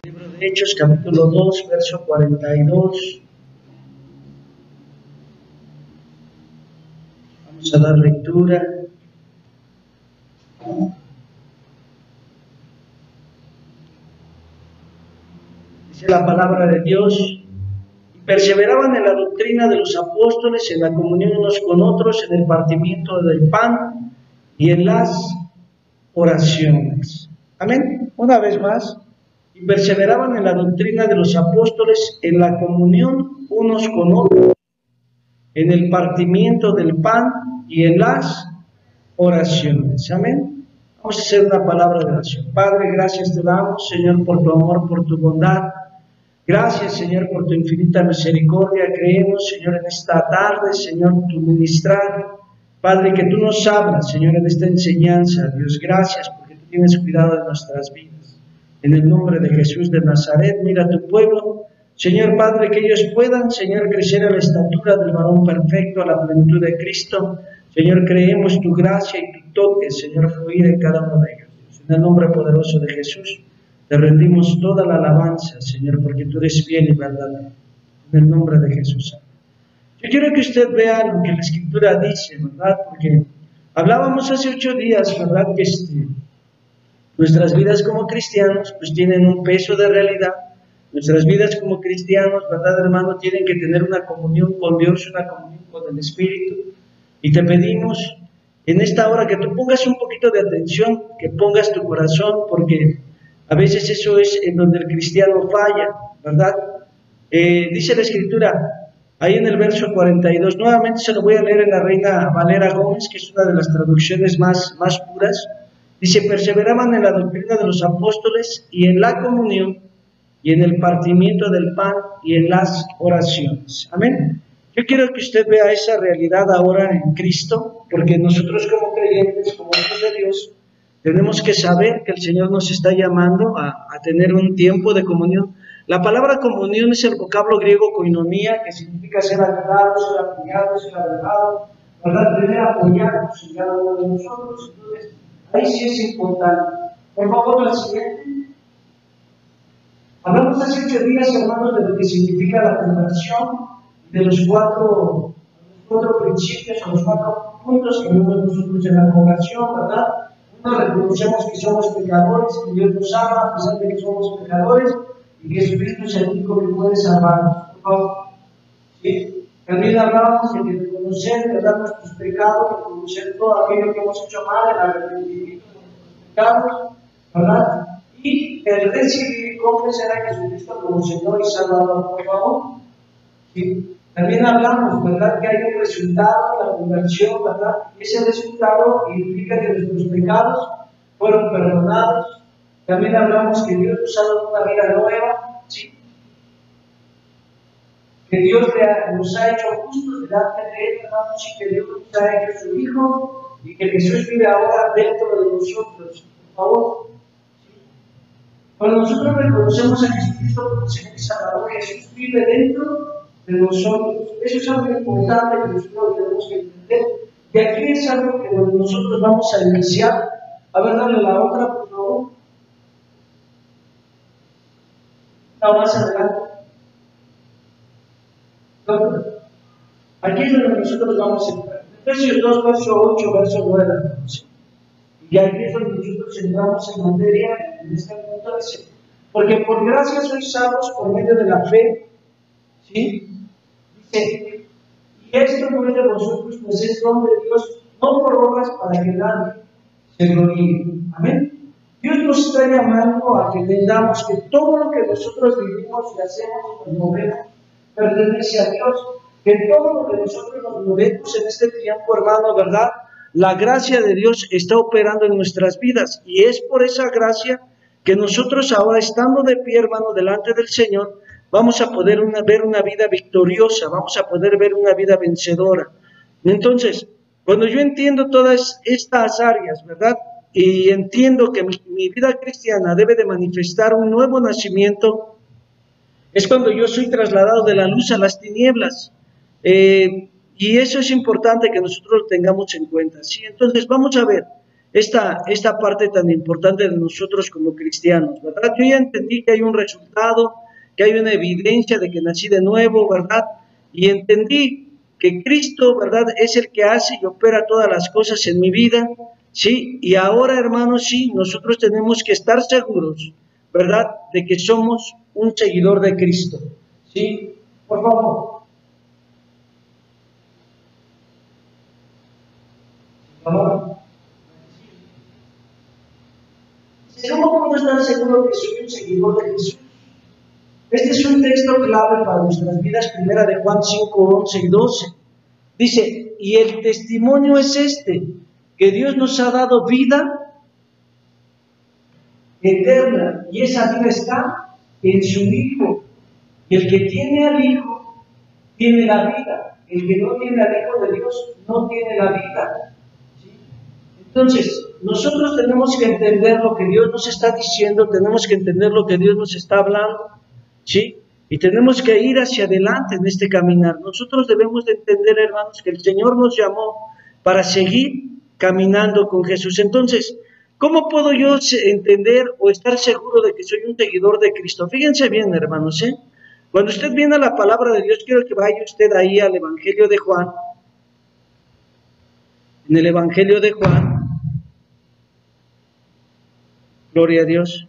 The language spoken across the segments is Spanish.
Libro de Hechos, capítulo 2, verso 42. Vamos a dar lectura. Dice la palabra de Dios: y perseveraban en la doctrina de los apóstoles, en la comunión unos con otros, en el partimiento del pan y en las oraciones. Amén. Una vez más. Y perseveraban en la doctrina de los apóstoles, en la comunión unos con otros, en el partimiento del pan y en las oraciones. Amén. Vamos a hacer una palabra de oración. Padre, gracias te damos, Señor, por tu amor, por tu bondad. Gracias, Señor, por tu infinita misericordia. Creemos, Señor, en esta tarde, Señor, tu ministrar. Padre, que tú nos hablas, Señor, en esta enseñanza. Dios, gracias porque tú tienes cuidado de nuestras vidas. En el nombre de Jesús de Nazaret, mira a tu pueblo, Señor Padre, que ellos puedan, Señor, crecer a la estatura del varón perfecto, a la plenitud de Cristo. Señor, creemos tu gracia y tu toque, Señor, fluir en cada uno de ellos. En el nombre poderoso de Jesús, te rendimos toda la alabanza, Señor, porque tú eres fiel y verdadero. En el nombre de Jesús. Yo quiero que usted vea lo que la Escritura dice, ¿verdad? Porque hablábamos hace 8 días, ¿verdad? Que nuestras vidas como cristianos pues tienen un peso de realidad. Nuestras vidas como cristianos, ¿verdad, hermano? Tienen que tener una comunión con Dios, una comunión con el Espíritu. Y te pedimos en esta hora que tú pongas un poquito de atención, que pongas tu corazón, porque a veces eso es en donde el cristiano falla, ¿verdad? Dice la Escritura, ahí en el verso 42, nuevamente se lo voy a leer en la Reina Valera Gómez, que es una de las traducciones más puras. Dice: perseveraban en la doctrina de los apóstoles y en la comunión y en el partimiento del pan y en las oraciones. Amén. Yo quiero que usted vea esa realidad ahora en Cristo, porque nosotros como creyentes, como hijos de Dios, tenemos que saber que el Señor nos está llamando a tener un tiempo de comunión. La palabra comunión es el vocablo griego koinonia, que significa ser ayudado, ser apoyado, ser agregado, ¿verdad? Tener apoyados en cada uno de nosotros. Entonces, ahí sí es importante. Por favor, la siguiente. Hablamos hace 8 días, hermanos, de lo que significa la conversión, de los cuatro principios o los 4 puntos que vemos nosotros en la conversión, ¿verdad? Uno, reconocemos que somos pecadores, que Dios nos ama a pesar de que somos pecadores y que Jesucristo es el único que puede salvarnos. Por favor. ¿Sí? También hablamos de que reconocer, ¿verdad?, nuestros pecados, reconocer todo aquello que hemos hecho mal, el arrepentimiento de nuestros pecados, ¿verdad? Y el recibir y confesar a Jesucristo como Señor y Salvador, por favor. ¿Sí? También hablamos, ¿verdad?, que hay un resultado de la conversión, ¿verdad? Ese resultado implica que nuestros pecados fueron perdonados. También hablamos que Dios nos ha dado una vida nueva, ¿sí? Que Dios nos ha hecho justos delante de Él, hermanos, y que Dios nos ha hecho su Hijo, y que Jesús vive ahora dentro de nosotros, por favor. ¿Sí? Cuando nosotros reconocemos a Jesucristo como Señor y Salvador, Jesús vive dentro de nosotros. Eso es algo importante que nosotros tenemos que entender. Y aquí es algo que nosotros vamos a iniciar. A ver, dale la otra, por favor. No, más adelante. Aquí es donde nosotros vamos a entrar. Efesios 2, verso 8, verso 9. Y aquí es donde nosotros entramos en materia en este punto. Dice: porque por gracia sois salvos por medio de la fe. ¿Sí? Dice: y esto no es de vosotros, pues es don de Dios, no por obras para que nadie se gloríe. Amén. Dios nos está llamando a que entendamos que todo lo que nosotros vivimos y hacemos en el momento pertenece a Dios, que todo lo que nosotros nos movemos en este tiempo, hermano, ¿verdad? La gracia de Dios está operando en nuestras vidas, y es por esa gracia que nosotros ahora, estando de pie, hermano, delante del Señor, vamos a poder ver una vida victoriosa, vamos a poder ver una vida vencedora. Entonces, cuando yo entiendo todas estas áreas, ¿verdad?, y entiendo que mi vida cristiana debe de manifestar un nuevo nacimiento, es cuando yo soy trasladado de la luz a las tinieblas. Y eso es importante que nosotros lo tengamos en cuenta. ¿Sí? Entonces vamos a ver, esta parte tan importante de nosotros como cristianos, ¿verdad? Yo ya entendí que hay un resultado, que hay una evidencia de que nací de nuevo, ¿verdad? Y entendí que Cristo, ¿verdad?, es el que hace y opera todas las cosas en mi vida, ¿sí? Y ahora, hermanos, sí, nosotros tenemos que estar seguros, ¿verdad?, de que somos un seguidor de Cristo, ¿sí? Por favor. ¿Cómo puedo estar seguro que soy un seguidor de Jesús? Este es un texto clave para nuestras vidas, primera de Juan 5, 11 y 12. Dice, y el testimonio es este, que Dios nos ha dado vida eterna, y esa vida está en su Hijo. Y el que tiene al Hijo, tiene la vida. El que no tiene al Hijo de Dios, no tiene la vida. ¿Sí? Entonces, nosotros tenemos que entender lo que Dios nos está diciendo, tenemos que entender lo que Dios nos está hablando, ¿sí? Y tenemos que ir hacia adelante en este caminar. Nosotros debemos de entender, hermanos, que el Señor nos llamó para seguir caminando con Jesús. Entonces, ¿cómo puedo yo entender o estar seguro de que soy un seguidor de Cristo? Fíjense bien, hermanos, ¿eh? Cuando usted viene a la palabra de Dios, quiero que vaya usted ahí al Evangelio de Juan. En el Evangelio de Juan, gloria a Dios.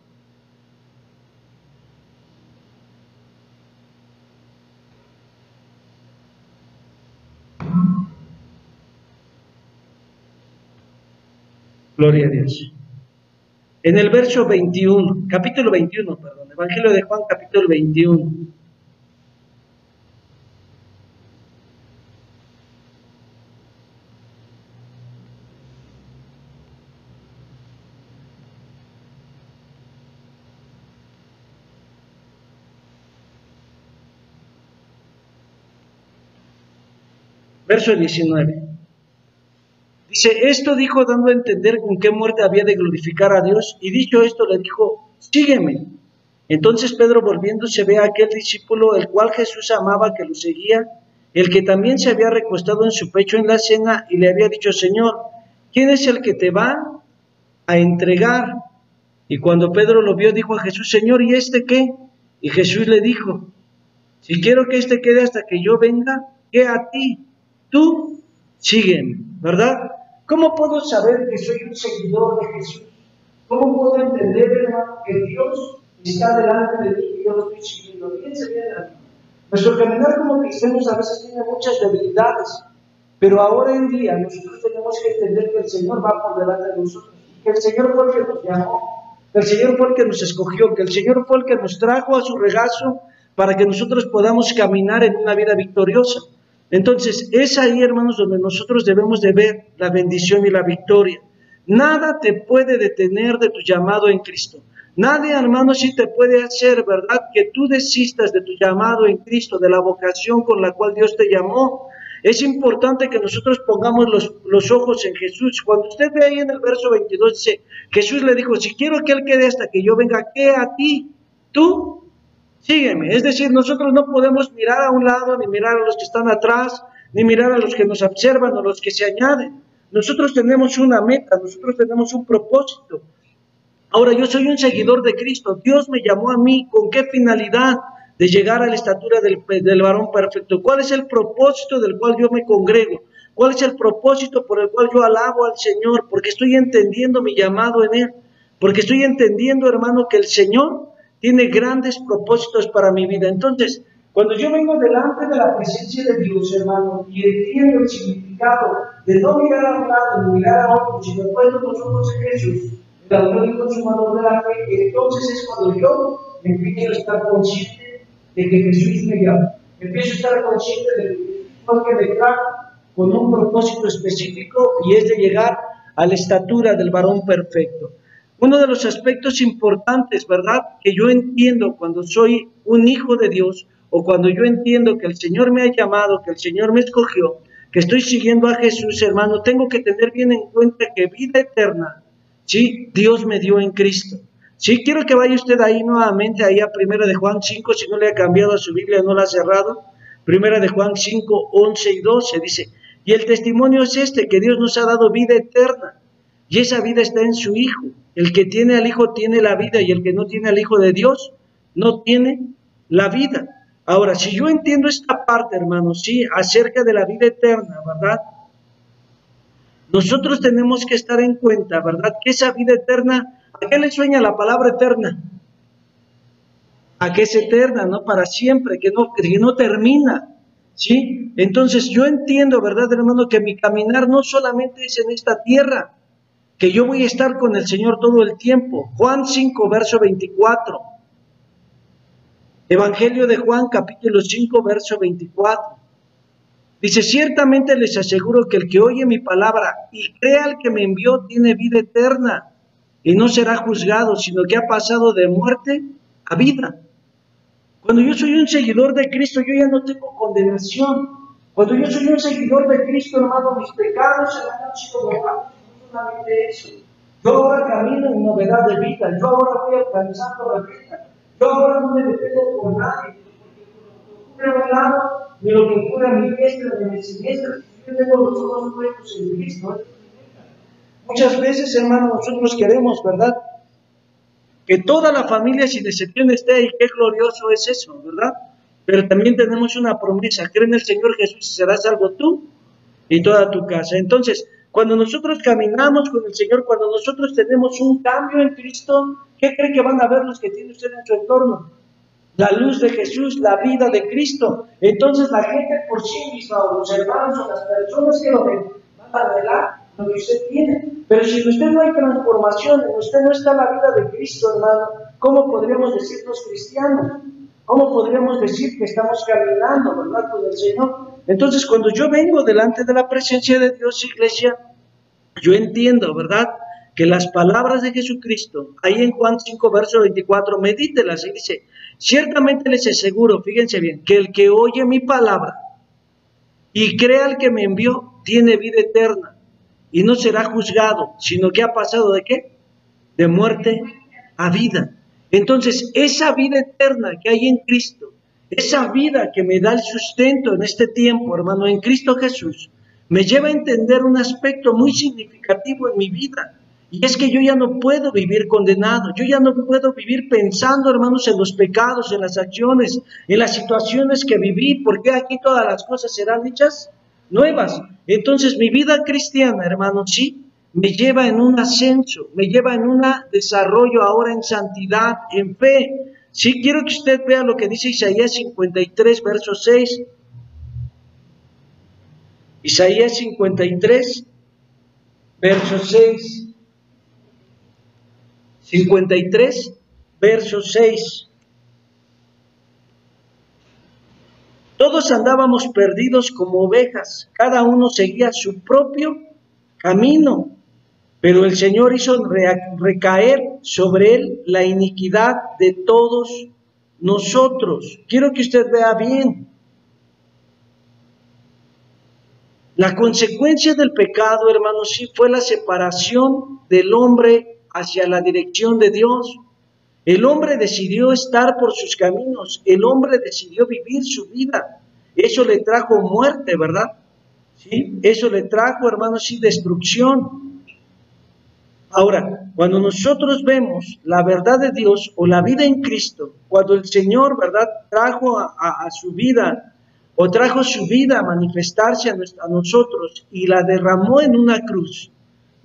Gloria a Dios. En el verso 21, capítulo 21, perdón, Evangelio de Juan, capítulo 21. Verso 19. Dice, esto dijo dando a entender con qué muerte había de glorificar a Dios, y dicho esto le dijo, sígueme. Entonces Pedro volviéndose ve a aquel discípulo, el cual Jesús amaba, que lo seguía, el que también se había recostado en su pecho en la cena, y le había dicho, Señor, ¿quién es el que te va a entregar? Y cuando Pedro lo vio, dijo a Jesús, Señor, ¿y este qué? Y Jesús le dijo, si quiero que este quede hasta que yo venga, ¿qué a ti? Tú sígueme, ¿verdad? ¿Cómo puedo saber que soy un seguidor de Jesús? ¿Cómo puedo entender, hermano, que Dios está delante de mí y yo lo estoy siguiendo? Fíjense bien, hermano. Nuestro caminar como cristianos a veces tiene muchas debilidades, pero ahora en día nosotros tenemos que entender que el Señor va por delante de nosotros, que el Señor fue el que nos llamó, que el Señor fue el que nos escogió, que el Señor fue el que nos trajo a su regazo para que nosotros podamos caminar en una vida victoriosa. Entonces, es ahí, hermanos, donde nosotros debemos de ver la bendición y la victoria. Nada te puede detener de tu llamado en Cristo. Nadie, hermanos, sí te puede hacer, ¿verdad?, que tú desistas de tu llamado en Cristo, de la vocación con la cual Dios te llamó. Es importante que nosotros pongamos los ojos en Jesús. Cuando usted ve ahí en el verso 22, dice, Jesús le dijo, si quiero que Él quede hasta que yo venga, ¿qué a ti? Tú sígueme. Es decir, nosotros no podemos mirar a un lado, ni mirar a los que están atrás, ni mirar a los que nos observan o los que se añaden. Nosotros tenemos una meta, nosotros tenemos un propósito. Ahora, yo soy un seguidor de Cristo. Dios me llamó a mí, ¿con qué finalidad? De llegar a la estatura del varón perfecto. ¿Cuál es el propósito del cual yo me congrego? ¿Cuál es el propósito por el cual yo alabo al Señor? Porque estoy entendiendo mi llamado en Él. Porque estoy entendiendo, hermano, que el Señor tiene grandes propósitos para mi vida. Entonces, cuando yo vengo delante de la presencia de Dios, hermano, y entiendo el significado de no mirar a un lado, ni mirar a otro, sino puesto los ojos en Jesús, el autor y consumador de la fe, entonces es cuando yo empiezo a estar consciente de que Jesús me llama. Empiezo a estar consciente de que Jesús fue el que me trajo con un propósito específico, y es de llegar a la estatura del varón perfecto. Uno de los aspectos importantes, ¿verdad?, que yo entiendo cuando soy un hijo de Dios, o cuando yo entiendo que el Señor me ha llamado, que el Señor me escogió, que estoy siguiendo a Jesús, hermano, tengo que tener bien en cuenta que vida eterna, sí, Dios me dio en Cristo. Sí, quiero que vaya usted ahí nuevamente, ahí a 1 de Juan 5, si no le ha cambiado a su Biblia, no la ha cerrado. 1 de Juan 5, 11 y 12, dice, y el testimonio es este, que Dios nos ha dado vida eterna, Y esa vida está en su Hijo. El que tiene al Hijo tiene la vida, y el que no tiene al Hijo de Dios no tiene la vida. Ahora, si yo entiendo esta parte, hermanos, sí, acerca de la vida eterna, ¿verdad? Nosotros tenemos que estar en cuenta, ¿verdad? Que esa vida eterna, ¿a qué le sueña la palabra eterna? A que es eterna, ¿no? Para siempre, que no termina, ¿sí? Entonces yo entiendo, ¿verdad, hermano? Que mi caminar no solamente es en esta tierra, que yo voy a estar con el Señor todo el tiempo. Juan 5, verso 24. Evangelio de Juan, capítulo 5, verso 24. Dice, ciertamente les aseguro que el que oye mi palabra y crea al que me envió tiene vida eterna y no será juzgado, sino que ha pasado de muerte a vida. Cuando yo soy un seguidor de Cristo, yo ya no tengo condenación. Cuando yo soy un seguidor de Cristo, hermano, mis pecados se han sido borrados. No solamente eso. Yo ahora camino en novedad de vida. Yo ahora voy alcanzando la vida. Yo ahora no me dependo por nadie. Porque lo que ocurre a un lado, ni lo que ocurre a mi diestra, ni a mi siniestra. Yo tengo los ojos puestos en Cristo. Muchas veces, hermano, nosotros queremos, ¿verdad?, que toda la familia sin excepción esté ahí. Qué glorioso es eso, ¿verdad? Pero también tenemos una promesa: cree en el Señor Jesús y serás salvo tú y toda tu casa. Entonces, cuando nosotros caminamos con el Señor, cuando nosotros tenemos un cambio en Cristo, ¿qué cree que van a ver los que tiene usted en su entorno? La luz de Jesús, la vida de Cristo. Entonces la gente por sí misma, o los hermanos o las personas que lo ven, van a revelar lo que usted tiene. Pero si en usted no hay transformación, en usted no está la vida de Cristo, hermano, ¿cómo podríamos decirnos cristianos? ¿Cómo podríamos decir que estamos caminando, verdad, con el Señor? Entonces, cuando yo vengo delante de la presencia de Dios, iglesia, yo entiendo, ¿verdad?, que las palabras de Jesucristo, ahí en Juan 5, verso 24, medítelas, y dice, ciertamente les aseguro, fíjense bien, que el que oye mi palabra y crea al que me envió, tiene vida eterna, y no será juzgado, sino que ha pasado ¿de qué? De muerte a vida. Entonces, esa vida eterna que hay en Cristo, esa vida que me da el sustento en este tiempo, hermano, en Cristo Jesús, me lleva a entender un aspecto muy significativo en mi vida. Y es que yo ya no puedo vivir condenado, yo ya no puedo vivir pensando, hermanos, en los pecados, en las acciones, en las situaciones que viví, porque aquí todas las cosas serán hechas nuevas. Entonces mi vida cristiana, hermanos, sí, me lleva en un ascenso, me lleva en un desarrollo ahora en santidad, en fe. Sí, quiero que usted vea lo que dice Isaías 53, verso 6. Isaías 53, verso 6. 53, verso 6. Todos andábamos perdidos como ovejas, cada uno seguía su propio camino, pero el Señor hizo recaer sobre él la iniquidad de todos nosotros. Quiero que usted vea bien. La consecuencia del pecado, hermanos, sí fue la separación del hombre hacia la dirección de Dios. El hombre decidió estar por sus caminos, el hombre decidió vivir su vida. Eso le trajo muerte, ¿verdad? ¿Sí? Eso le trajo, hermanos, sí, destrucción. Ahora, cuando nosotros vemos la verdad de Dios o la vida en Cristo, cuando el Señor, ¿verdad?, trajo a su vida, o trajo su vida a manifestarse a nosotros y la derramó en una cruz,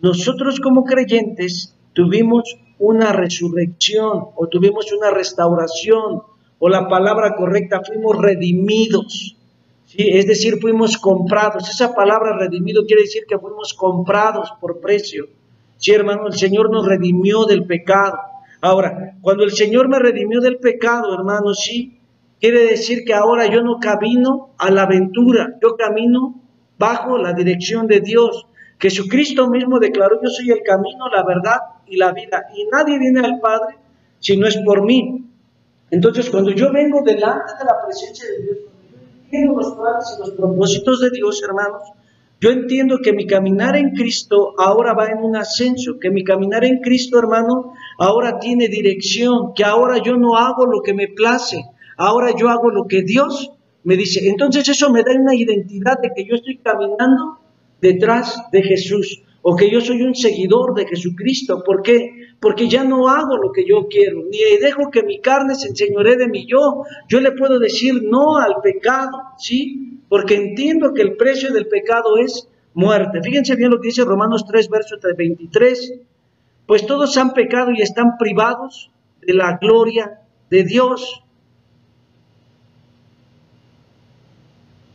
nosotros como creyentes tuvimos una resurrección, o tuvimos una restauración, o la palabra correcta, fuimos redimidos, ¿sí? Es decir, fuimos comprados. Esa palabra redimido quiere decir que fuimos comprados por precio. Sí, hermano, el Señor nos redimió del pecado. Ahora, cuando el Señor me redimió del pecado, hermano, sí, quiere decir que ahora yo no camino a la aventura, yo camino bajo la dirección de Dios. Jesucristo mismo declaró, yo soy el camino, la verdad y la vida, y nadie viene al Padre si no es por mí. Entonces, cuando yo vengo delante de la presencia de Dios, cuando yo entiendo los planes y los propósitos de Dios, hermanos, yo entiendo que mi caminar en Cristo ahora va en un ascenso, que mi caminar en Cristo, hermano, ahora tiene dirección, que ahora yo no hago lo que me place, ahora yo hago lo que Dios me dice. Entonces eso me da una identidad de que yo estoy caminando detrás de Jesús. o que yo soy un seguidor de Jesucristo. ¿Por qué? Porque ya no hago lo que yo quiero, ni dejo que mi carne se enseñoree de mí. Yo le puedo decir no al pecado, ¿sí? Porque entiendo que el precio del pecado es muerte. Fíjense bien lo que dice Romanos 3, verso 23. Pues todos han pecado y están privados de la gloria de Dios.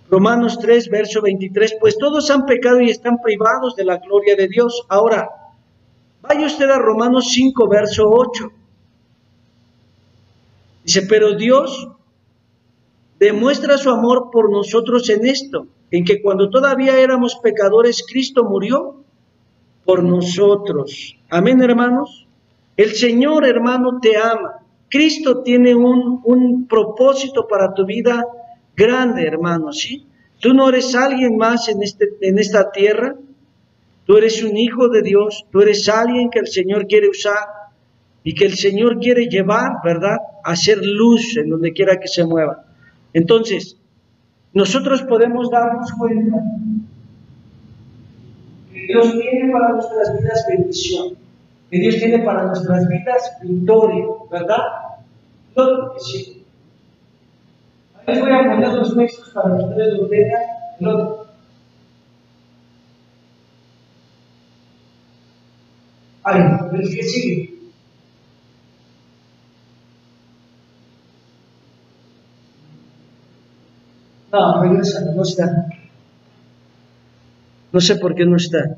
Romanos 3, verso 23, pues todos han pecado y están privados de la gloria de Dios. Ahora, vaya usted a Romanos 5, verso 8. Dice, pero Dios demuestra su amor por nosotros en esto, en que cuando todavía éramos pecadores, Cristo murió por nosotros. Amén, hermanos. El Señor, hermano, te ama. Cristo tiene un propósito para tu vida grande, hermano, ¿sí? Tú no eres alguien más en esta tierra. Tú eres un hijo de Dios. Tú eres alguien que el Señor quiere usar y que el Señor quiere llevar, ¿verdad?, a hacer luz en donde quiera que se mueva. Entonces, nosotros podemos darnos cuenta que Dios tiene para nuestras vidas bendición, que Dios tiene para nuestras vidas victoria, ¿verdad? Claro que sí. Les voy a poner los textos para que ustedes lo vean. Ay, el que sigue. No, regresa, no está. No sé por qué no está.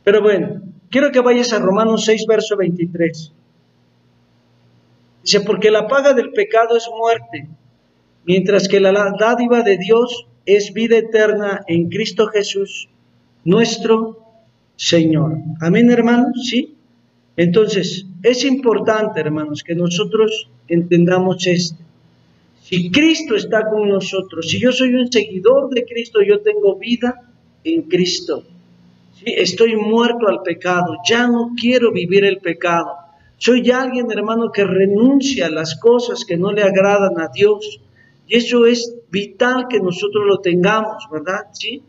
Pero bueno, quiero que vayas a Romanos 6, verso 23. Dice, porque la paga del pecado es muerte, mientras que la dádiva de Dios es vida eterna en Cristo Jesús, nuestro Señor. Amén, hermanos, ¿sí? Entonces, es importante, hermanos, que nosotros entendamos esto. Si Cristo está con nosotros, si yo soy un seguidor de Cristo, yo tengo vida en Cristo. ¿Sí? Estoy muerto al pecado, ya no quiero vivir el pecado. Soy alguien, hermano, que renuncia a las cosas que no le agradan a Dios. Y eso es vital que nosotros lo tengamos, ¿verdad? ¿Sí?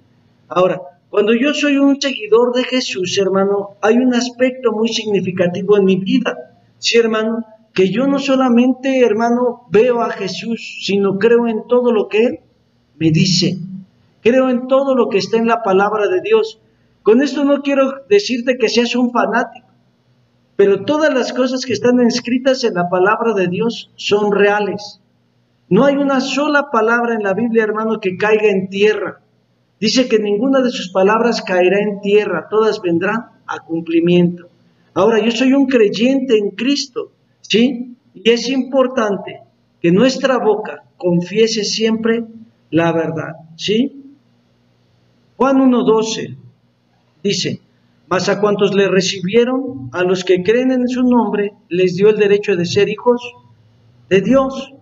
Ahora, cuando yo soy un seguidor de Jesús, hermano, hay un aspecto muy significativo en mi vida. Sí, hermano, que yo no solamente, hermano, veo a Jesús, sino creo en todo lo que Él me dice. Creo en todo lo que está en la palabra de Dios. Con esto no quiero decirte que seas un fanático, pero todas las cosas que están escritas en la palabra de Dios son reales. No hay una sola palabra en la Biblia, hermano, que caiga en tierra. Dice que ninguna de sus palabras caerá en tierra, todas vendrán a cumplimiento. Ahora, yo soy un creyente en Cristo, ¿sí? Y es importante que nuestra boca confiese siempre la verdad, ¿sí? Juan 1:12 dice, mas a cuantos le recibieron, a los que creen en su nombre, les dio el derecho de ser hijos de Dios.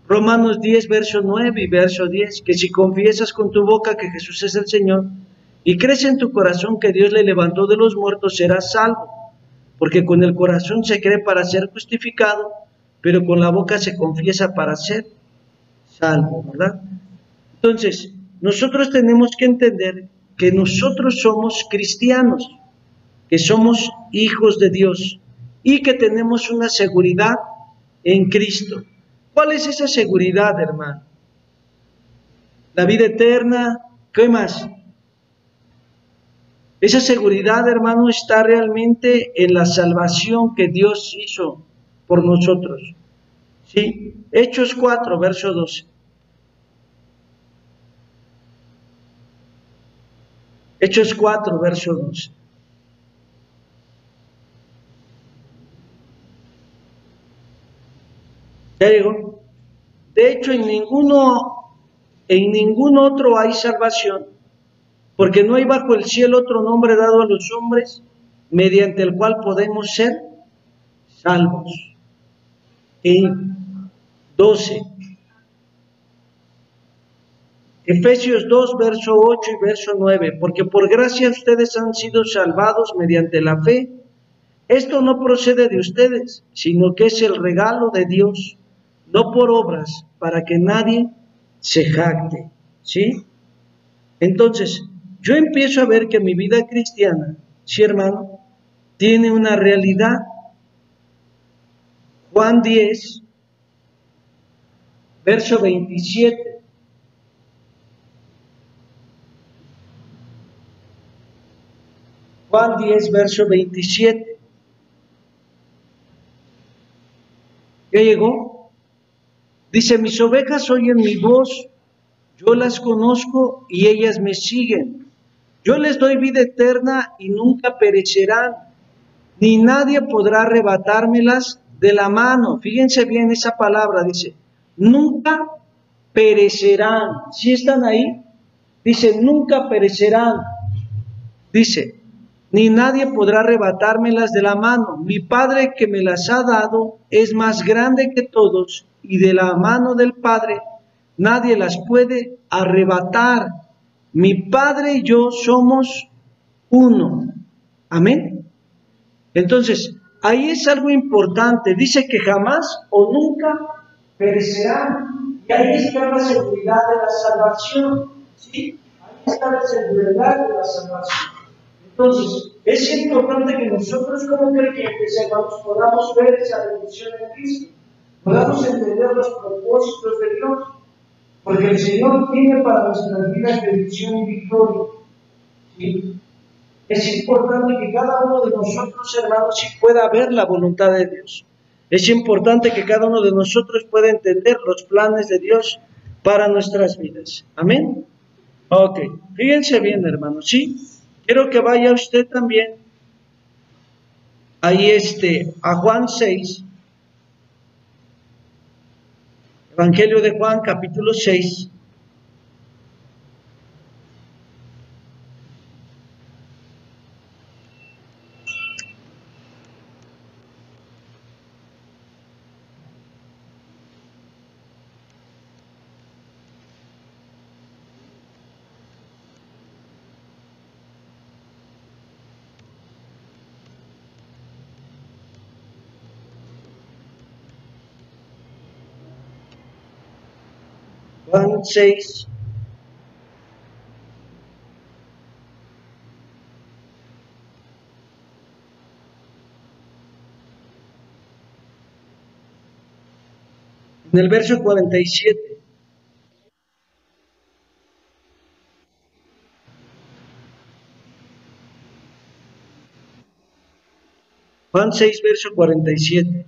Romanos 10, verso 9 y verso 10, que si confiesas con tu boca que Jesús es el Señor y crees en tu corazón que Dios le levantó de los muertos, serás salvo, porque con el corazón se cree para ser justificado, pero con la boca se confiesa para ser salvo, ¿verdad? Entonces, nosotros tenemos que entender que nosotros somos cristianos, que somos hijos de Dios y que tenemos una seguridad en Cristo. ¿Cuál es esa seguridad, hermano? La vida eterna, ¿qué más? Esa seguridad, hermano, está realmente en la salvación que Dios hizo por nosotros. ¿Sí? Hechos 4, verso 12. Hechos 4, verso 12. Ya llegó. De hecho, en ningún otro hay salvación, porque no hay bajo el cielo otro nombre dado a los hombres mediante el cual podemos ser salvos. En 12. Efesios 2, verso 8 y verso 9, porque por gracia ustedes han sido salvados mediante la fe. Esto no procede de ustedes, sino que es el regalo de Dios, no por obras, para que nadie se jacte, ¿sí? Entonces, yo empiezo a ver que mi vida cristiana, sí hermano, tiene una realidad. Juan 10, verso 27. Juan 10, verso 27. ¿Ya llegó? Dice, mis ovejas oyen mi voz, yo las conozco y ellas me siguen. Yo les doy vida eterna y nunca perecerán, ni nadie podrá arrebatármelas de la mano. Fíjense bien esa palabra, dice, nunca perecerán. ¿Sí están ahí? Dice, nunca perecerán. Dice, ni nadie podrá arrebatármelas de la mano. Mi Padre que me las ha dado es más grande que todos, y de la mano del Padre nadie las puede arrebatar. Mi Padre y yo somos uno. Amén. Entonces, ahí es algo importante. Dice que jamás o nunca perecerán. Y ahí está la seguridad de la salvación. ¿Sí? Ahí está la seguridad de la salvación. Entonces, es importante que nosotros como creyentes, hermanos, podamos ver esa bendición en Cristo. Podamos entender los propósitos de Dios. Porque el Señor tiene para nuestras vidas bendición y victoria. ¿Sí? Es importante que cada uno de nosotros, hermanos, sí pueda ver la voluntad de Dios. Es importante que cada uno de nosotros pueda entender los planes de Dios para nuestras vidas. Amén. Ok, fíjense bien, hermanos, ¿sí? Quiero que vaya usted también ahí a Juan 6, Evangelio de Juan, capítulo 6. Juan 6, en el verso 47. Juan 6, verso 47.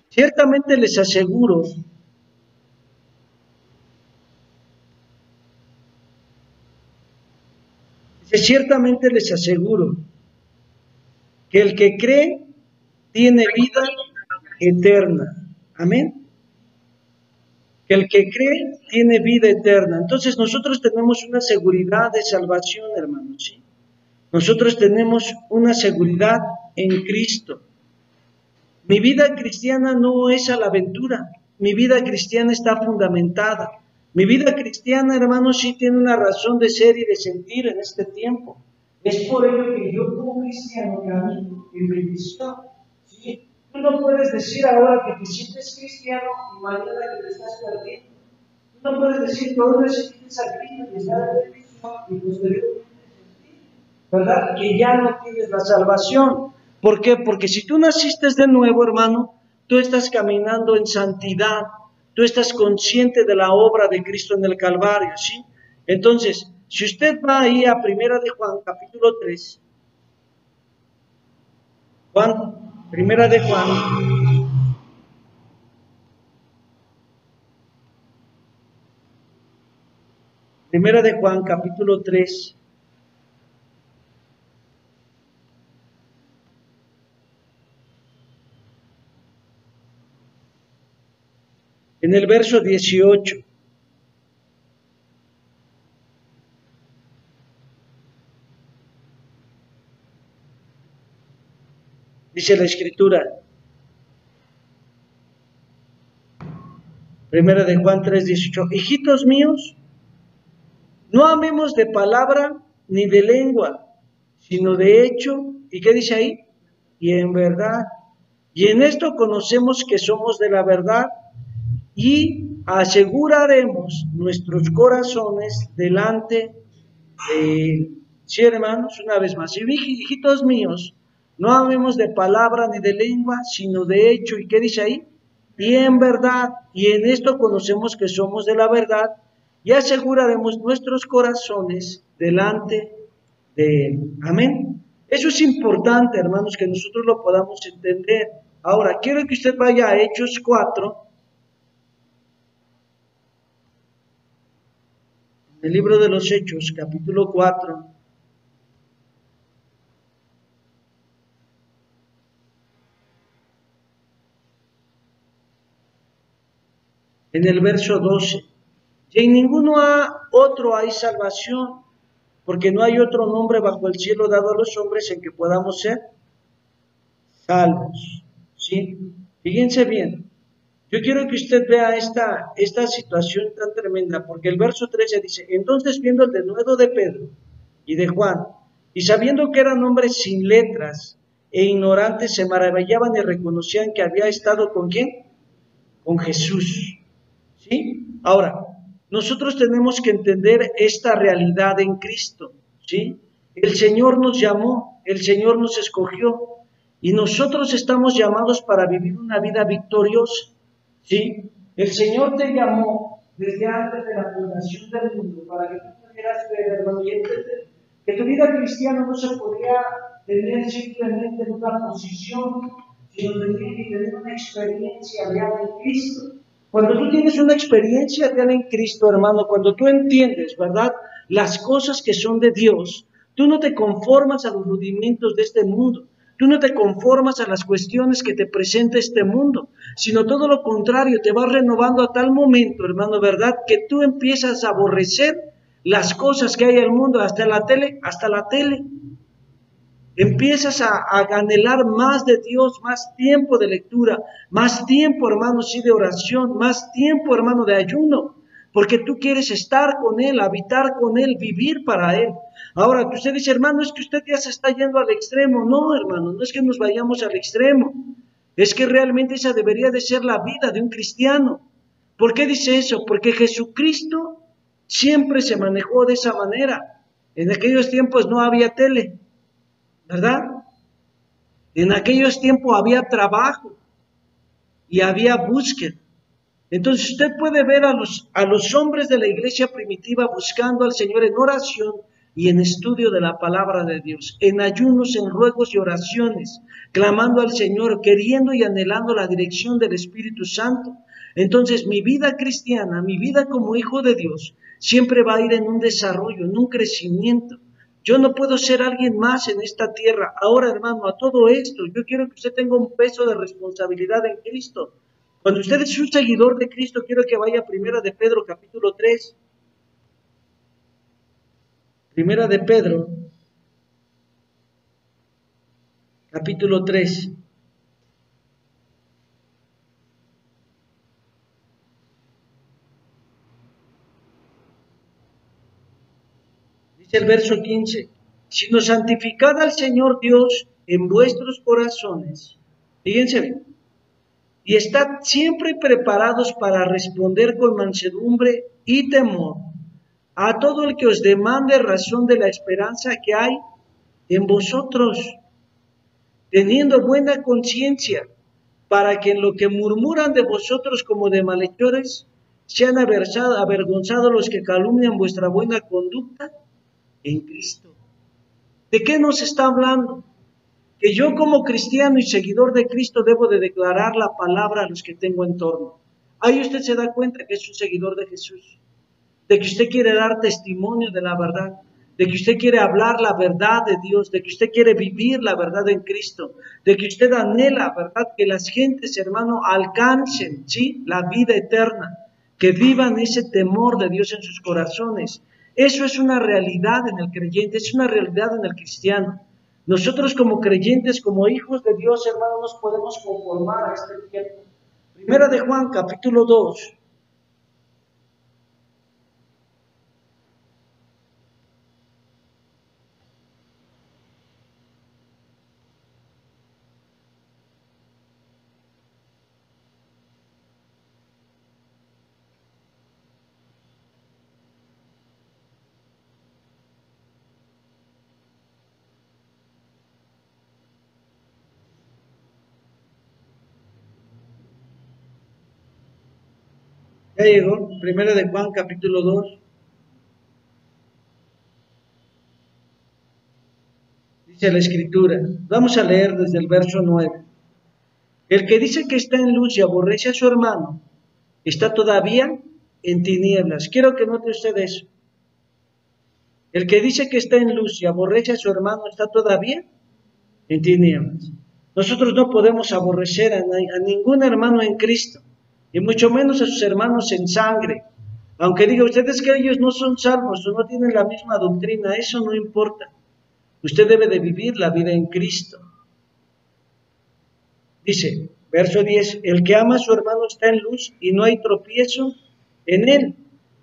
Ciertamente les aseguro ciertamente les aseguro que el que cree tiene vida eterna. Amén. Que el que cree tiene vida eterna. Entonces nosotros tenemos una seguridad de salvación, hermanos. ¿Sí? Nosotros tenemos una seguridad en Cristo. Mi vida cristiana no es a la aventura. Mi vida cristiana está fundamentada. Mi vida cristiana, hermanos, sí tiene una razón de ser y de sentir en este tiempo. Es por ello que yo como cristiano camino en bendición. ¿Sí? Tú no puedes decir ahora que te sientes cristiano y mañana que te estás perdiendo. Tú no puedes decir que hoy recibiste a Cristo y estás en bendición y posteriormente sentir, ¿verdad? Que ya no tienes la salvación. ¿Por qué? Porque si tú naciste de nuevo, hermano, tú estás caminando en santidad. Tú estás consciente de la obra de Cristo en el Calvario, ¿sí? Entonces, si usted va ahí a Primera de Juan, capítulo 3, Primera de Juan, capítulo 3, en el verso 18. Dice la Escritura, Primera de Juan 3, 18, hijitos míos, no amemos de palabra ni de lengua, sino de hecho, ¿y qué dice ahí? Y en verdad. Y en esto conocemos que somos de la verdad y aseguraremos nuestros corazones delante Sí, hermanos, una vez más, hijitos míos, no hablemos de palabra ni de lengua, sino de hecho. ¿Y qué dice ahí? Y en verdad, y en esto conocemos que somos de la verdad, y aseguraremos nuestros corazones delante de Él. Amén. Eso es importante, hermanos, que nosotros lo podamos entender. Ahora, quiero que usted vaya a Hechos 4, el libro de los Hechos, capítulo 4. En el verso 12. Y en ninguno otro hay salvación, porque no hay otro nombre bajo el cielo dado a los hombres en que podamos ser salvos. ¿Sí? Fíjense bien. Yo quiero que usted vea esta situación tan tremenda, porque el verso 13 dice, entonces viendo el denuedo de Pedro y de Juan, y sabiendo que eran hombres sin letras e ignorantes, se maravillaban y reconocían que había estado ¿con quién? Con Jesús. ¿Sí? Ahora, nosotros tenemos que entender esta realidad en Cristo, ¿sí? El Señor nos llamó, el Señor nos escogió y nosotros estamos llamados para vivir una vida victoriosa, ¿sí? El Señor te llamó desde antes de la fundación del mundo para que tú pudieras ver, hermano, y entender que tu vida cristiana no se podía tener simplemente en una posición, sino tener una experiencia real en Cristo. Cuando tú tienes una experiencia real en Cristo, hermano, cuando tú entiendes, ¿verdad?, las cosas que son de Dios, tú no te conformas a los rudimentos de este mundo, tú no te conformas a las cuestiones que te presenta este mundo, sino todo lo contrario, te vas renovando a tal momento, hermano, ¿verdad?, que tú empiezas a aborrecer las cosas que hay en el mundo, hasta la tele. Empiezas a anhelar más de Dios, más tiempo de lectura, más tiempo, hermano, sí, de oración, más tiempo, hermano, de ayuno, porque tú quieres estar con Él, habitar con Él, vivir para Él. Ahora, usted dice, hermano, es que usted ya se está yendo al extremo. No, hermano, no es que nos vayamos al extremo, es que realmente esa debería de ser la vida de un cristiano. ¿Por qué dice eso? Porque Jesucristo siempre se manejó de esa manera. En aquellos tiempos no había tele, ¿verdad? En aquellos tiempos había trabajo y había búsqueda. Entonces usted puede ver a los hombres de la iglesia primitiva buscando al Señor en oración y en estudio de la palabra de Dios, en ayunos, en ruegos y oraciones, clamando al Señor, queriendo y anhelando la dirección del Espíritu Santo. Entonces mi vida cristiana, mi vida como hijo de Dios, siempre va a ir en un desarrollo, en un crecimiento. Yo no puedo ser alguien más en esta tierra. Ahora, hermano, a todo esto, yo quiero que usted tenga un peso de responsabilidad en Cristo. Cuando usted es un seguidor de Cristo, quiero que vaya a Primera de Pedro, capítulo 3. Primera de Pedro, capítulo 3. Dice el verso 15, sino santificad al Señor Dios en vuestros corazones. Fíjense bien. Y estad siempre preparados para responder con mansedumbre y temor a todo el que os demande razón de la esperanza que hay en vosotros, teniendo buena conciencia, para que en lo que murmuran de vosotros como de malhechores, sean avergonzados los que calumnian vuestra buena conducta en Cristo. ¿De qué nos está hablando? Que yo como cristiano y seguidor de Cristo debo de declarar la palabra a los que tengo en torno. Ahí usted se da cuenta que es un seguidor de Jesús, de que usted quiere dar testimonio de la verdad, de que usted quiere hablar la verdad de Dios, de que usted quiere vivir la verdad en Cristo, de que usted anhela, ¿verdad?, que las gentes, hermano, alcancen, ¿sí?, la vida eterna, que vivan ese temor de Dios en sus corazones. Eso es una realidad en el creyente, es una realidad en el cristiano. Nosotros como creyentes, como hijos de Dios, hermano, nos podemos conformar a este tiempo. Primera de Juan, capítulo 2. Ya llegó, primera de Juan, capítulo 2. Dice la Escritura. Vamos a leer desde el verso 9. El que dice que está en luz y aborrece a su hermano, está todavía en tinieblas. Quiero que note usted eso. El que dice que está en luz y aborrece a su hermano, está todavía en tinieblas. Nosotros no podemos aborrecer a ningún hermano en Cristo, y mucho menos a sus hermanos en sangre. Aunque diga ustedes que ellos no son salvos o no tienen la misma doctrina, eso no importa. Usted debe de vivir la vida en Cristo. Dice, verso 10, el que ama a su hermano está en luz y no hay tropiezo en él.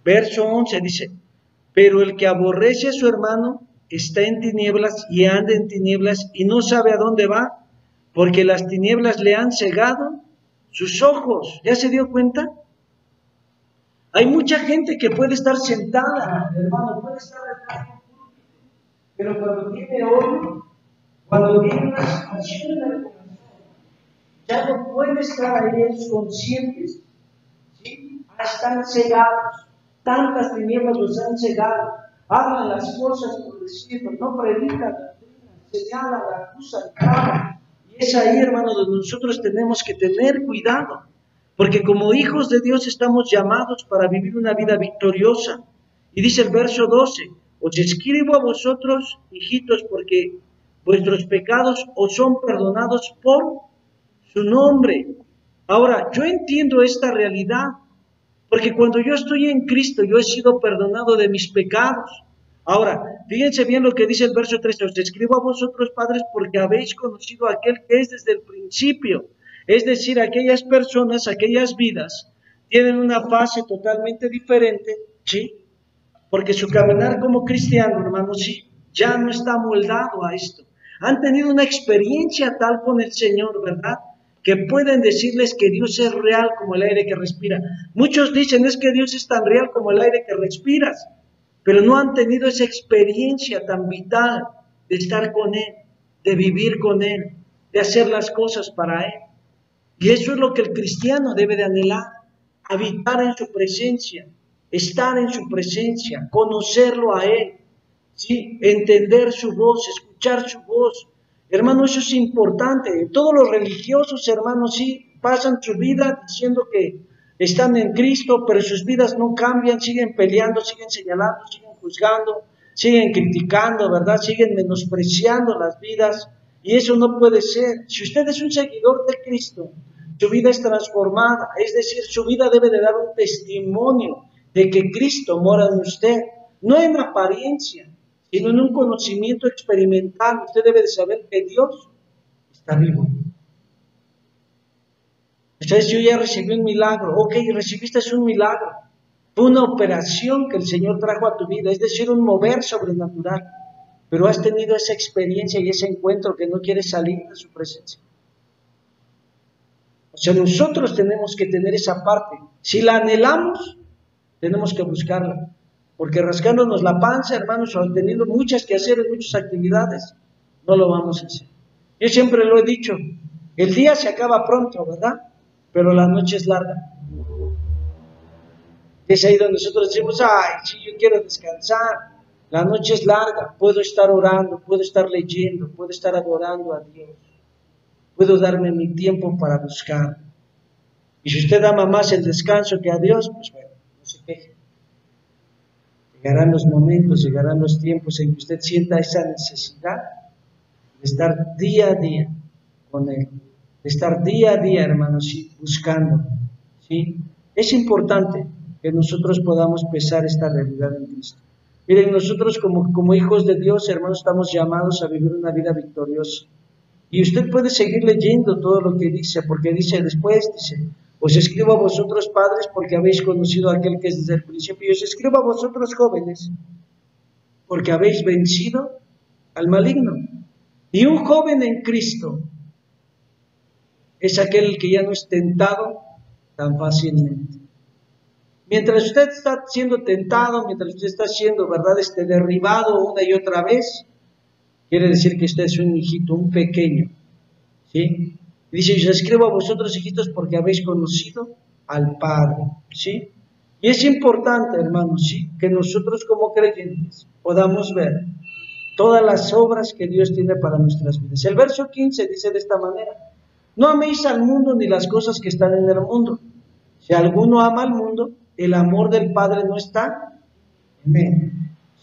Verso 11 dice, pero el que aborrece a su hermano está en tinieblas y anda en tinieblas y no sabe a dónde va, porque las tinieblas le han cegado sus ojos. ¿Ya se dio cuenta? Hay mucha gente que puede estar sentada, hermano, puede estar acá, pero cuando tiene odio, cuando tiene una situación en el corazón, ya no puede estar ahí, ellos conscientes, ¿sí? Están cegados, tantas tinieblas los han cegado, hablan las cosas por decirlo, no predican, señalan, acusan, claman. Y es ahí, hermano, donde nosotros tenemos que tener cuidado, porque como hijos de Dios estamos llamados para vivir una vida victoriosa. Y dice el verso 12, os escribo a vosotros, hijitos, porque vuestros pecados os son perdonados por su nombre. Ahora, yo entiendo esta realidad, porque cuando yo estoy en Cristo, yo he sido perdonado de mis pecados. Ahora, fíjense bien lo que dice el verso 13, os escribo a vosotros, padres, porque habéis conocido a aquel que es desde el principio. Es decir, aquellas personas, aquellas vidas, tienen una fase totalmente diferente, ¿sí? Porque su caminar como cristiano, hermanos, sí, ya no está moldado a esto. Han tenido una experiencia tal con el Señor, ¿verdad?, que pueden decirles que Dios es real como el aire que respira. Muchos dicen, es que Dios es tan real como el aire que respiras, pero no han tenido esa experiencia tan vital de estar con Él, de vivir con Él, de hacer las cosas para Él. Y eso es lo que el cristiano debe de anhelar, habitar en su presencia, estar en su presencia, conocerlo a Él, ¿sí? Entender su voz, escuchar su voz. Hermano, eso es importante. Todos los religiosos, hermanos, sí, pasan su vida diciendo que están en Cristo, pero sus vidas no cambian, siguen peleando, siguen señalando, siguen juzgando, siguen criticando, ¿verdad? Siguen menospreciando las vidas, y eso no puede ser. Si usted es un seguidor de Cristo, su vida es transformada, es decir, su vida debe de dar un testimonio de que Cristo mora en usted, no en apariencia, sino en un conocimiento experimental. Usted debe de saber que Dios está vivo. Entonces, yo ya recibí un milagro. Ok, recibiste un milagro. Fue una operación que el Señor trajo a tu vida, es decir, un mover sobrenatural. Pero has tenido esa experiencia y ese encuentro que no quieres salir de su presencia. O sea, nosotros tenemos que tener esa parte. Si la anhelamos, tenemos que buscarla. Porque rascándonos la panza, hermanos, o teniendo muchas que hacer, muchas actividades, no lo vamos a hacer. Yo siempre lo he dicho, el día se acaba pronto, ¿verdad? Pero la noche es larga. Es ahí donde nosotros decimos, ay, sí, yo quiero descansar. La noche es larga, puedo estar orando, puedo estar leyendo, puedo estar adorando a Dios. Puedo darme mi tiempo para buscar. Y si usted ama más el descanso que a Dios, pues bueno, no se queje. Llegarán los momentos, llegarán los tiempos en que usted sienta esa necesidad de estar día a día con Él, de estar día a día, hermanos, ¿sí?, buscando, ¿sí? Es importante que nosotros podamos pesar esta realidad en Cristo. Miren, nosotros como hijos de Dios, hermanos, estamos llamados a vivir una vida victoriosa. Y usted puede seguir leyendo todo lo que dice, porque dice después, dice, os escribo a vosotros, padres, porque habéis conocido a aquel que es desde el principio. Y os escribo a vosotros, jóvenes, porque habéis vencido al maligno. Y un joven en Cristo es aquel que ya no es tentado tan fácilmente. Mientras usted está siendo tentado, mientras usted está siendo, ¿verdad?, derribado una y otra vez, quiere decir que usted es un hijito, un pequeño, ¿sí? Dice, yo escribo a vosotros, hijitos, porque habéis conocido al Padre, ¿sí? Y es importante, hermanos, sí, que nosotros como creyentes podamos ver todas las obras que Dios tiene para nuestras vidas. El verso 15 dice de esta manera: no améis al mundo ni las cosas que están en el mundo. Si alguno ama al mundo, el amor del Padre no está en él.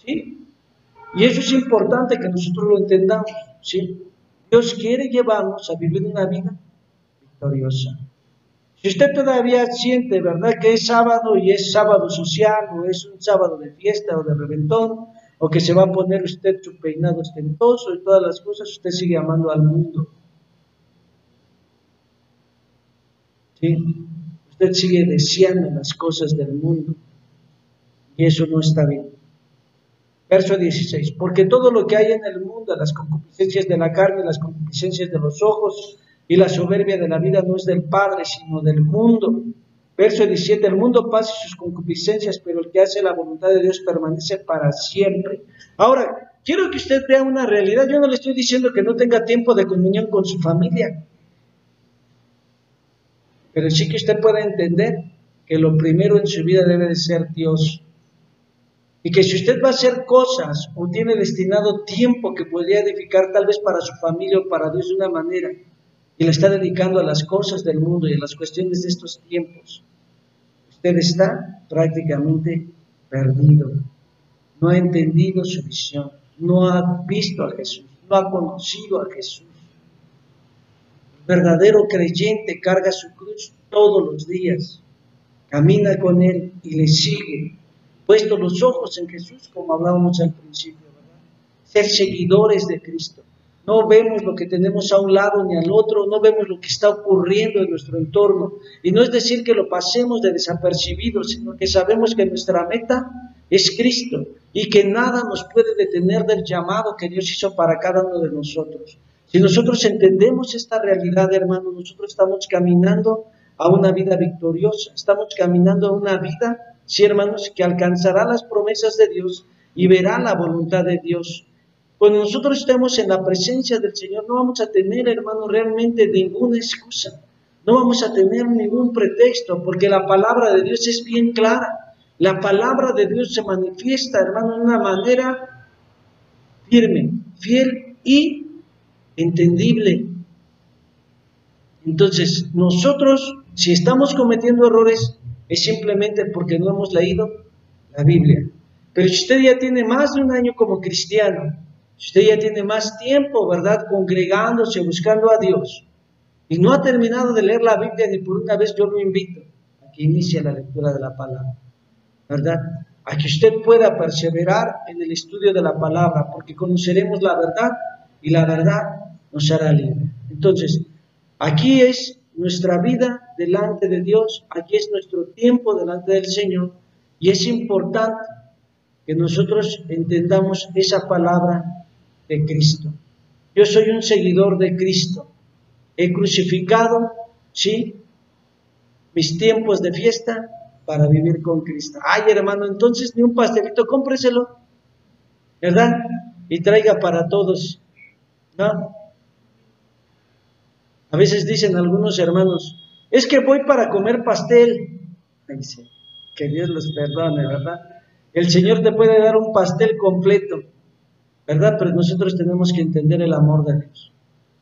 ¿Sí? Y eso es importante que nosotros lo entendamos. ¿Sí? Dios quiere llevarnos a vivir una vida victoriosa. Si usted todavía siente, ¿verdad?, que es sábado y es sábado social, o es un sábado de fiesta o de reventón, o que se va a poner usted su peinado ostentoso y todas las cosas, usted sigue amando al mundo. ¿Sí? Usted sigue deseando las cosas del mundo, y eso no está bien. Verso 16: porque todo lo que hay en el mundo, las concupiscencias de la carne, las concupiscencias de los ojos y la soberbia de la vida, no es del Padre, sino del mundo. Verso 17: el mundo pasa y sus concupiscencias, pero el que hace la voluntad de Dios permanece para siempre. Ahora, quiero que usted vea una realidad. Yo no le estoy diciendo que no tenga tiempo de comunión con su familia, pero sí que usted pueda entender que lo primero en su vida debe de ser Dios. Y que si usted va a hacer cosas o tiene destinado tiempo que podría edificar tal vez para su familia o para Dios de una manera, y le está dedicando a las cosas del mundo y a las cuestiones de estos tiempos, usted está prácticamente perdido. No ha entendido su visión, no ha visto a Jesús, no ha conocido a Jesús. El verdadero creyente carga su cruz todos los días, camina con Él y le sigue, puesto los ojos en Jesús, como hablábamos al principio, ¿verdad? Ser seguidores de Cristo. No vemos lo que tenemos a un lado ni al otro, no vemos lo que está ocurriendo en nuestro entorno. Y no es decir que lo pasemos de desapercibido, sino que sabemos que nuestra meta es Cristo y que nada nos puede detener del llamado que Dios hizo para cada uno de nosotros. Si nosotros entendemos esta realidad, hermanos, nosotros estamos caminando a una vida victoriosa, estamos caminando a una vida, sí, hermanos, que alcanzará las promesas de Dios y verá la voluntad de Dios. Cuando nosotros estemos en la presencia del Señor, no vamos a tener, hermanos, realmente ninguna excusa, no vamos a tener ningún pretexto, porque la palabra de Dios es bien clara. La palabra de Dios se manifiesta, hermano, de una manera firme, fiel y entendible. Entonces, nosotros, si estamos cometiendo errores, es simplemente porque no hemos leído la Biblia. Pero si usted ya tiene más de un año como cristiano, si usted ya tiene más tiempo, ¿verdad?, congregándose, buscando a Dios, y no ha terminado de leer la Biblia ni por una vez, yo lo invito a que inicie la lectura de la palabra, ¿verdad?, a que usted pueda perseverar en el estudio de la palabra, porque conoceremos la verdad y la verdad nos hará libre. Entonces, aquí es nuestra vida delante de Dios, aquí es nuestro tiempo delante del Señor, y es importante que nosotros entendamos esa palabra de Cristo. Yo soy un seguidor de Cristo, he crucificado, sí, mis tiempos de fiesta para vivir con Cristo. Ay, hermano, entonces ni un pastelito, cómpreselo, ¿verdad?, y traiga para todos, ¿no? A veces dicen algunos hermanos, es que voy para comer pastel. Dice, que Dios los perdone, ¿verdad? El Señor te puede dar un pastel completo, ¿verdad? Pero nosotros tenemos que entender el amor de Dios.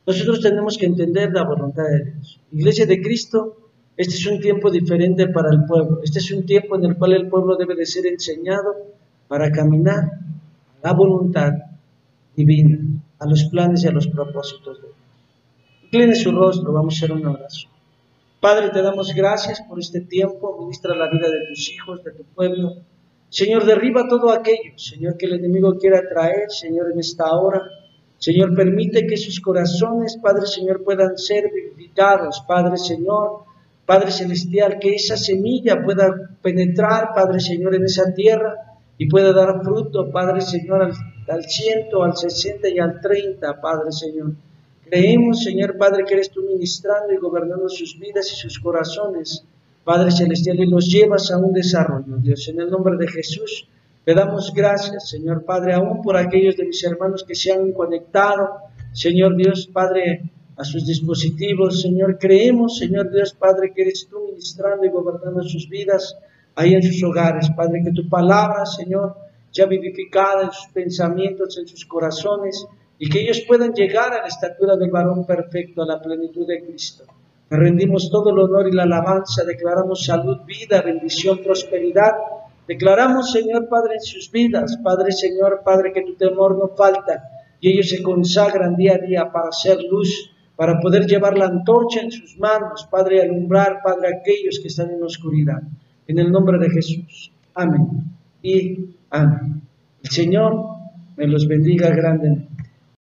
Nosotros tenemos que entender la voluntad de Dios. Iglesia de Cristo, este es un tiempo diferente para el pueblo. Este es un tiempo en el cual el pueblo debe de ser enseñado para caminar a la voluntad divina, a los planes y a los propósitos de Dios. Incline su rostro, vamos a hacer una oración. Padre, te damos gracias por este tiempo, ministra la vida de tus hijos, de tu pueblo. Señor, derriba todo aquello, Señor, que el enemigo quiera traer, Señor, en esta hora. Señor, permite que sus corazones, Padre, Señor, puedan ser vivificados, Padre, Señor, Padre Celestial, que esa semilla pueda penetrar, Padre, Señor, en esa tierra y pueda dar fruto, Padre, Señor, al 100, al 60 y al 30, Padre, Señor. Creemos, Señor Padre, que eres tú ministrando y gobernando sus vidas y sus corazones, Padre Celestial, y los llevas a un desarrollo, Dios. En el nombre de Jesús, te damos gracias, Señor Padre, aún por aquellos de mis hermanos que se han conectado, Señor Dios, Padre, a sus dispositivos, Señor. Creemos, Señor Dios, Padre, que eres tú ministrando y gobernando sus vidas. ahí en sus hogares, Padre, que tu palabra, Señor, sea vivificada en sus pensamientos, en sus corazones, y que ellos puedan llegar a la estatura del varón perfecto, a la plenitud de Cristo. Te rendimos todo el honor y la alabanza, declaramos salud, vida, bendición, prosperidad. Declaramos, Señor Padre, en sus vidas, Padre, Señor, Padre, que tu temor no falta, y ellos se consagran día a día para hacer luz, para poder llevar la antorcha en sus manos, Padre, alumbrar, Padre, a aquellos que están en la oscuridad. En el nombre de Jesús. Amén y amén. El Señor me los bendiga grandemente.